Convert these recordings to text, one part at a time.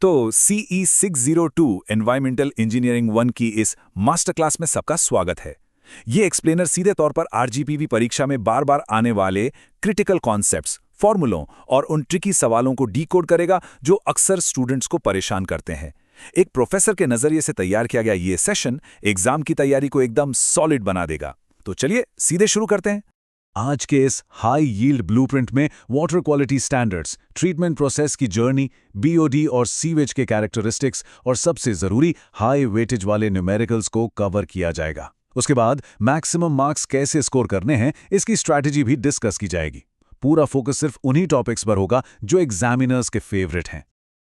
तो CE 602 environmental engineering 1 की इस मास्टर क्लास में सबका स्वागत है। ये एक्सप्लेनर सीधे तौर पर RGPV परीक्षा में बार बार आने वाले क्रिटिकल कॉन्सेप्ट्स, फॉर्मूलों और उन ट्रिकी सवालों को डीकोड करेगा जो अक्सर स्टूडेंट्स को परेशान करते हैं। एक प्रोफेसर के नजरिए से तैयार किया गया ये सेशन एग्जाम की तैयारी को एकदम सॉलिड बना देगा। तो चलिए सीधे शुरू करते हैं। आज के इस हाई यील्ड ब्लूप्रिंट में water quality standards, treatment process की जर्नी, BOD और सीवेज के कैरेक्टरिस्टिक्स और सबसे जरूरी हाई वेटेज वाले न्यूमेरिकल्स को कवर किया जाएगा। उसके बाद मैक्सिमम मार्क्स कैसे स्कोर करने हैं इसकी स्ट्रैटेजी भी डिस्कस की जाएगी। पूरा फोकस सिर्फ उन्हीं टॉपिक्स पर होगा जो एग्जामिनर्स के फेवरेट हैं।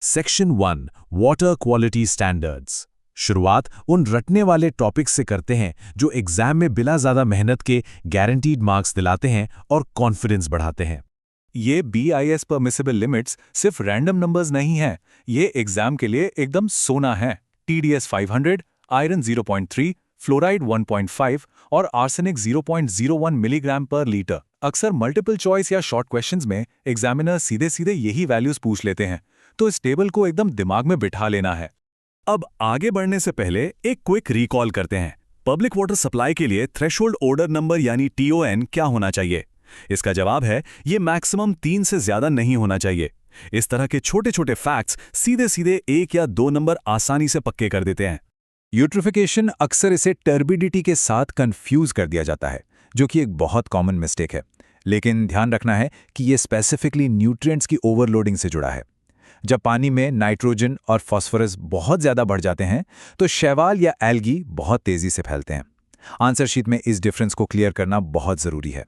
Section 1 water quality standards. शुरुआत उन रटने वाले टॉपिक्स से करते हैं जो एग्जाम में बिना ज्यादा मेहनत के गारंटीड मार्क्स दिलाते हैं और कॉन्फिडेंस बढ़ाते हैं। ये BIS परमिसिबल लिमिट्स सिर्फ रैंडम नंबर्स नहीं हैं, ये एग्जाम के लिए एकदम सोना है। TDS 500, आयरन 0.3, फ्लोराइड 1.5 और आर्सेनिक 0.01 मिलीग्राम पर लीटर। अक्सर मल्टीपल चॉइस या शॉर्ट क्वेश्चंस में एग्जामिनर सीधे सीधे यही वैल्यूज पूछ लेते हैं, तो इस टेबल को एकदम दिमाग में बिठा लेना है। अब आगे बढ़ने से पहले एक क्विक रिकॉल करते हैं। पब्लिक वाटर सप्लाई के लिए थ्रेशोल्ड ऑर्डर नंबर यानी TON क्या होना चाहिए? इसका जवाब है ये मैक्सिमम 3 से ज्यादा नहीं होना चाहिए। इस तरह के छोटे छोटे फैक्ट्स सीधे सीधे 1 या 2 नंबर आसानी से पक्के कर देते हैं। यूट्रिफिकेशन अक्सर इसे टर्बिडिटी के साथ कंफ्यूज कर दिया जाता है, जो कि एक बहुत कॉमन मिस्टेक है। लेकिन ध्यान रखना है कि ये स्पेसिफिकली न्यूट्रिएंट्स की ओवरलोडिंग से जुड़ा है। जब पानी में नाइट्रोजन और फास्फोरस बहुत ज्यादा बढ़ जाते हैं तो शैवाल या एल्गी बहुत तेजी से फैलते हैं। आंसर शीट में इस डिफरेंस को क्लियर करना बहुत जरूरी है।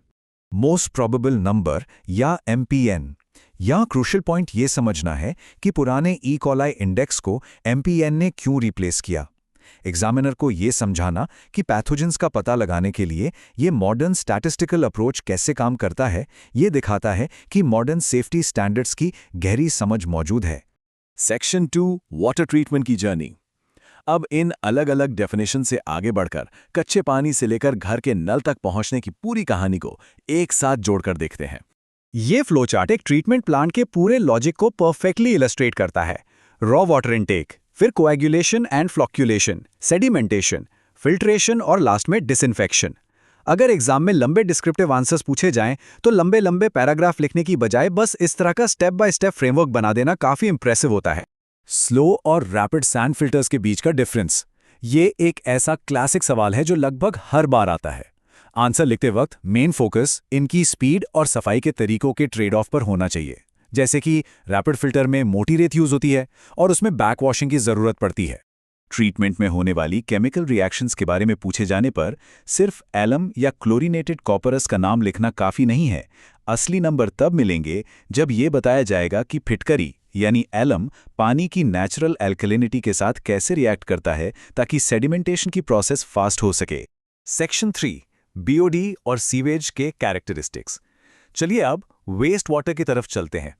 मोस्ट प्रोबेबल नंबर या MPN। यहां क्रूशियल पॉइंट ये समझना है कि पुराने ई कॉलाई इंडेक्स को MPN ने क्यों रिप्लेस किया। एग्जामिनर को ये समझाना कि पैथोजेंस का पता लगाने के लिए ये मॉडर्न स्टैटिस्टिकल अप्रोच कैसे काम करता है, ये दिखाता है कि मॉडर्न सेफ्टी स्टैंडर्ड्स की गहरी समझ मौजूद है। सेक्शन 2 वाटर ट्रीटमेंट की जर्नी। अब इन अलग अलग डेफिनेशन से आगे बढ़कर कच्चे पानी से लेकर घर के नल तक पहुंचने की पूरी कहानी को एक साथ जोड़कर देखते हैं। ये फ्लो चार्ट एक ट्रीटमेंट प्लांट के पूरे लॉजिक को परफेक्टली इलस्ट्रेट करता है। रॉ वाटर इनटेक, फिर कोएगुलेशन एंड फ्लॉक्यूलेशन, सेडिमेंटेशन, फिल्ट्रेशन और लास्ट में डिसइंफेक्शन। अगर एग्जाम में लंबे डिस्क्रिप्टिव आंसर्स पूछे जाएं तो लंबे लंबे पैराग्राफ लिखने की बजाय बस इस तरह का स्टेप बाय स्टेप फ्रेमवर्क बना देना काफी इंप्रेसिव होता है। स्लो और रैपिड सैंड फिल्टर्स के बीच का डिफरेंस। ये एक ऐसा क्लासिक सवाल है जो लगभग हर बार आता है। आंसर लिखते वक्त मेन फोकस इनकी स्पीड और सफाई के तरीकों के ट्रेड ऑफ पर होना चाहिए। जैसे कि रैपिड फिल्टर में मोटी रेत यूज होती है और उसमें बैक वॉशिंग की जरूरत पड़ती है। ट्रीटमेंट में होने वाली केमिकल रिएक्शंस के बारे में पूछे जाने पर सिर्फ एलम या क्लोरीनेटेड कॉपरस का नाम लिखना काफी नहीं है। असली नंबर तब मिलेंगे जब ये बताया जाएगा कि फिटकरी यानी एलम पानी की नेचुरल एल्कलिनिटी के साथ कैसे रिएक्ट करता है ताकि सेडिमेंटेशन की प्रोसेस फास्ट हो सके। सेक्शन 3 BOD और सीवेज के कैरेक्टरिस्टिक्स। चलिए अब वेस्ट वाटर की तरफ चलते हैं।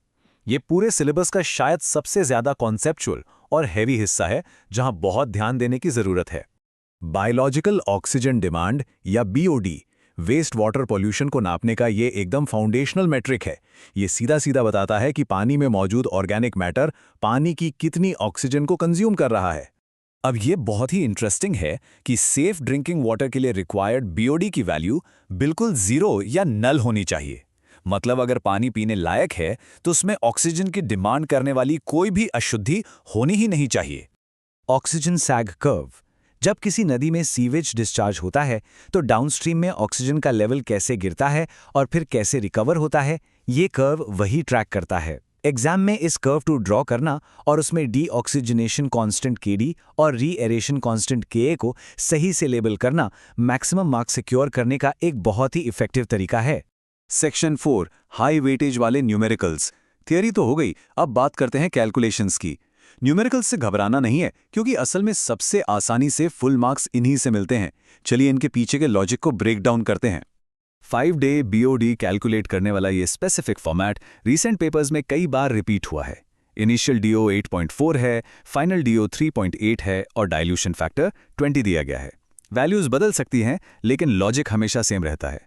ये पूरे सिलेबस का शायद सबसे ज्यादा कॉन्सेप्चुअल और हैवी हिस्सा है जहां बहुत ध्यान देने की जरूरत है। बायोलॉजिकल ऑक्सीजन डिमांड या BOD वेस्ट वाटर पॉल्यूशन को नापने का ये एकदम फाउंडेशनल मेट्रिक है। ये सीधा सीधा बताता है कि पानी में मौजूद ऑर्गेनिक मैटर पानी की कितनी ऑक्सीजन को कंज्यूम कर रहा है। अब ये बहुत ही इंटरेस्टिंग है कि सेफ ड्रिंकिंग वाटर के लिए रिक्वायर्ड BOD की वैल्यू बिल्कुल 0 या नल होनी चाहिए। मतलब अगर पानी पीने लायक है तो उसमें ऑक्सीजन की डिमांड करने वाली कोई भी अशुद्धि होनी ही नहीं चाहिए। ऑक्सीजन सैग कर्व। जब किसी नदी में सीवेज डिस्चार्ज होता है तो डाउनस्ट्रीम में ऑक्सीजन का लेवल कैसे गिरता है और फिर कैसे रिकवर होता है, ये कर्व वही ट्रैक करता है। एग्जाम में इस कर्व टू ड्रॉ करना और उसमें डीऑक्सीजनेशन कांस्टेंट KD और रीएरेशन कांस्टेंट KA को सही से लेबल करना मैक्सिमम मार्क्स सिक्योर करने का एक बहुत ही इफेक्टिव तरीका है। सेक्शन 4 हाई वेटेज वाले न्यूमेरिकल्स। थियरी तो हो गई, अब बात करते हैं कैलकुलेशंस की। न्यूमेरिकल्स से घबराना नहीं है क्योंकि असल में सबसे आसानी से फुल मार्क्स इन्हीं से मिलते हैं। चलिए इनके पीछे के लॉजिक को ब्रेक डाउन करते हैं। 5 डे BOD कैलकुलेट करने वाला ये स्पेसिफिक फॉर्मेट रीसेंट पेपर्स में कई बार रिपीट हुआ है। इनिशियल DO 8.4 है, फाइनल DO 3.8 है और डाइल्यूशन फैक्टर 20 दिया गया है। वैल्यूज बदल सकती हैं लेकिन लॉजिक हमेशा सेम रहता है।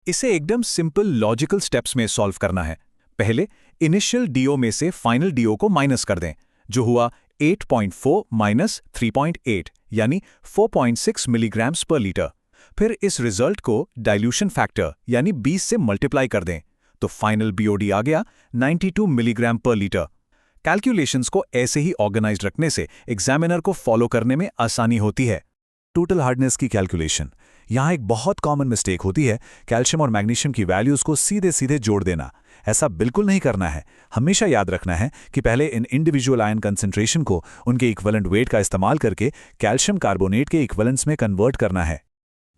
इसे एकदम सिंपल लॉजिकल स्टेप्स में सॉल्व करना है। पहले इनिशियल DO में से फाइनल DO को माइनस कर दें, जो हुआ 8.4 माइनस 3.8 यानी 4.6 मिलीग्राम्स पर लीटर। फिर इस रिजल्ट को डाइल्यूशन फैक्टर यानी 20 से मल्टीप्लाई कर दें तो फाइनल बीओडी आ गया 92 मिलीग्राम पर लीटर। कैलकुलेशंस को ऐसे ही ऑर्गेनाइज्ड रखने से एग्जामिनर को फॉलो करने में आसानी होती है। टोटल हार्डनेस की कैलकुलेशन। यहाँ एक बहुत कॉमन मिस्टेक होती है, कैल्शियम और मैग्नीशियम की वैल्यूज को सीधे सीधे जोड़ देना। ऐसा बिल्कुल नहीं करना है। हमेशा याद रखना है कि पहले इन इंडिविजुअल आयन कंसंट्रेशन को उनके इक्विवेलेंट वेट का इस्तेमाल करके कैल्शियम कार्बोनेट के इक्विवेलेंट्स में कन्वर्ट करना है।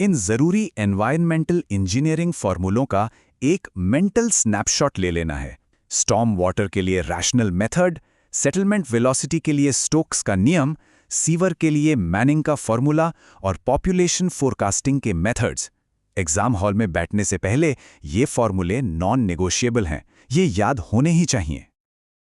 इन जरूरी एनवायरमेंटल इंजीनियरिंग फॉर्मूलों का एक मेंटल स्नैपशॉट ले लेना है। स्टॉर्म वाटर के लिए रैशनल मेथड, सेटलमेंट वेलोसिटी के लिए स्टोक्स का नियम, सीवर के लिए मैनिंग का फॉर्मूला और पॉपुलेशन फोरकास्टिंग के मेथड्स। एग्जाम हॉल में बैठने से पहले ये फॉर्मूले नॉन नेगोशिएबल हैं, ये याद होने ही चाहिए।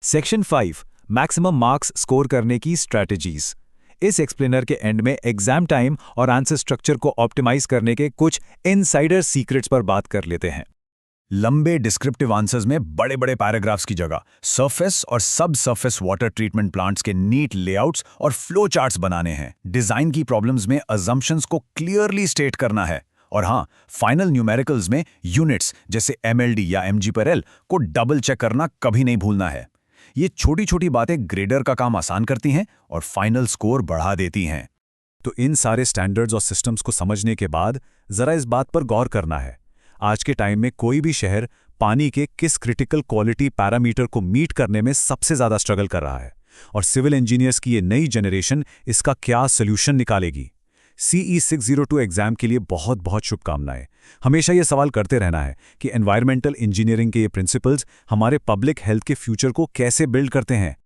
सेक्शन 5 मैक्सिमम मार्क्स स्कोर करने की स्ट्रैटेजीज। इस एक्सप्लेनर के एंड में एग्जाम टाइम और आंसर स्ट्रक्चर को ऑप्टिमाइज करने के कुछ इनसाइडर सीक्रेट्स पर बात कर लेते हैं। लंबे डिस्क्रिप्टिव आंसर्स में बड़े बड़े पैराग्राफ्स की जगह सरफेस और सब सरफेस वाटर ट्रीटमेंट प्लांट्स के नीट लेआउट्स और फ्लो चार्ट्स बनाने हैं। डिजाइन की प्रॉब्लम्स में अजम्पशंस को क्लियरली स्टेट करना है। और हाँ, फाइनल न्यूमेरिकल्स में यूनिट्स जैसे MLD या mg/l को डबल चेक करना कभी नहीं भूलना है। ये छोटी छोटी बातें ग्रेडर का काम आसान करती हैं और फाइनल स्कोर बढ़ा देती हैं। तो इन सारे स्टैंडर्ड्स और सिस्टम्स को समझने के बाद जरा इस बात पर गौर करना है, आज के टाइम में कोई भी शहर पानी के किस क्रिटिकल क्वालिटी पैरामीटर को मीट करने में सबसे ज्यादा स्ट्रगल कर रहा है, और सिविल इंजीनियर्स की ये नई जनरेशन इसका क्या सोल्यूशन निकालेगी। CE 602 एग्जाम के लिए बहुत बहुत शुभकामनाएं। हमेशा ये सवाल करते रहना है कि एनवायरमेंटल इंजीनियरिंग के ये प्रिंसिपल्स हमारे पब्लिक हेल्थ के फ्यूचर को कैसे बिल्ड करते हैं।